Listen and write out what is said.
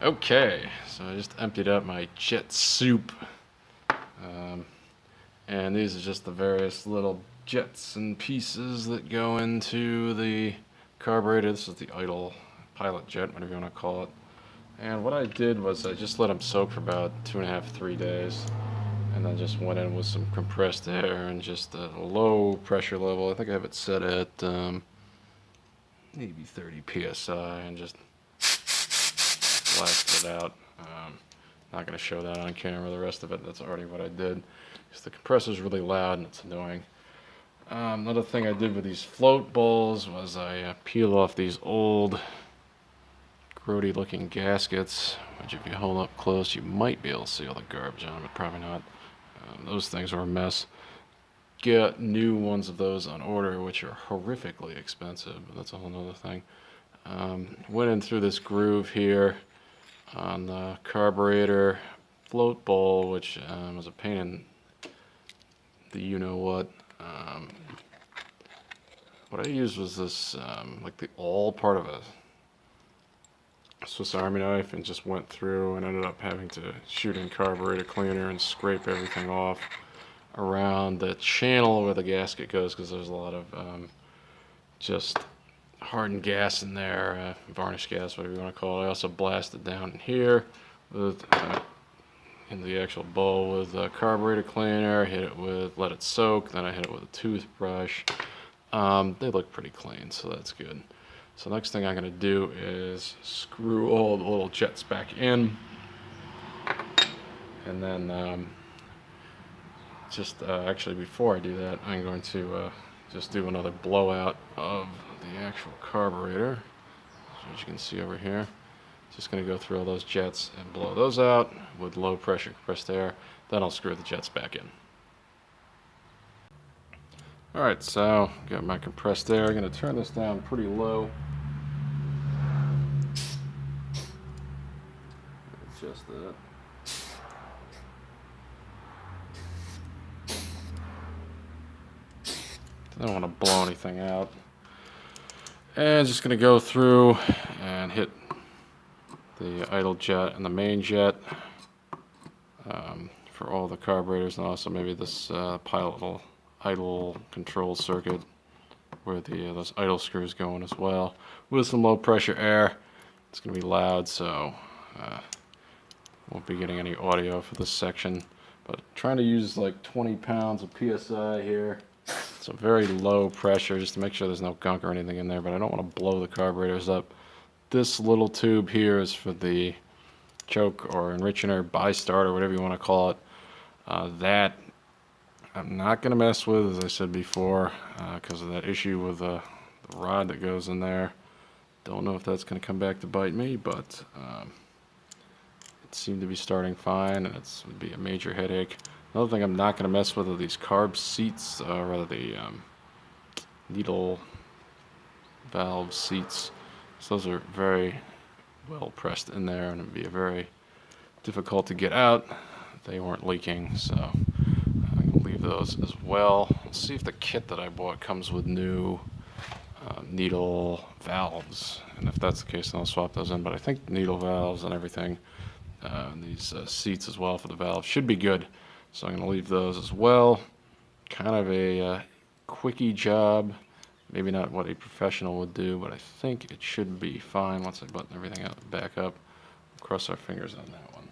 Okay, so I just emptied out my jet soup. And these are just the various little jets and pieces that go into the carburetor. This is the idle pilot jet, whatever you want to call it. And what I did was I just let them soak for about 2.5, 3 days. And then just went in with some compressed air and just a low pressure level. I think I have it set at maybe 30 psi and just blasted it out. Not going to show that on camera. The rest of it, that's already what I did. Because the compressor's really loud and it's annoying. Another thing I did with these float bowls was I peeled off these old grody looking gaskets, which if you hold up close you might be able to see all the garbage on them, but probably not. Those things were a mess. Get new ones of those on order, which are horrifically expensive, but that's a whole nother thing. Went in through this groove here on the carburetor float bowl, which was a pain in the you-know-what. What I used was this, like the awl part of a Swiss Army knife, and just went through and ended up having to shoot in carburetor cleaner and scrape everything off around the channel where the gasket goes, because there's a lot of just hardened gas in there, varnish gas, whatever you want to call it. I also blasted down in here with in the actual bowl with carburetor cleaner. Hit it with, let it soak. Then I hit it with a toothbrush. They look pretty clean, so that's good. So next thing I'm going to do is screw all the little jets back in, and then actually before I do that, I'm going to just do another blowout of the actual carburetor, as you can see over here. Just going to go through all those jets and blow those out with low pressure compressed air. Then I'll screw the jets back in. Alright, so got my compressed air. I'm going to turn this down pretty low. Adjust that. I don't want to blow anything out. And just going to go through and hit the idle jet and the main jet for all the carburetors, and also maybe this pilot idle control circuit where those idle screws go in as well, with some low pressure air. It's going to be loud, so won't be getting any audio for this section, but trying to use like 20 pounds of PSI here. So very low pressure, just to make sure there's no gunk or anything in there, but I don't want to blow the carburetors up. This little tube here is for the choke or enrichener, bi-start, or whatever you want to call it. That I'm not going to mess with, as I said before, because of that issue with the rod that goes in there. Don't know if that's going to come back to bite me, but it seemed to be starting fine, and it would be a major headache. Another thing I'm not going to mess with are these carb seats, rather the needle valve seats. So those are very well pressed in there, and it'd be very difficult to get out. They weren't leaking, so I'm going to leave those as well. Let's see if the kit that I bought comes with new needle valves, and if that's the case, then I'll swap those in. But I think needle valves and everything, these seats as well for the valves, should be good. So I'm going to leave those as well. Kind of a quickie job. Maybe not what a professional would do, but I think it should be fine once I button everything back up. Cross our fingers on that one.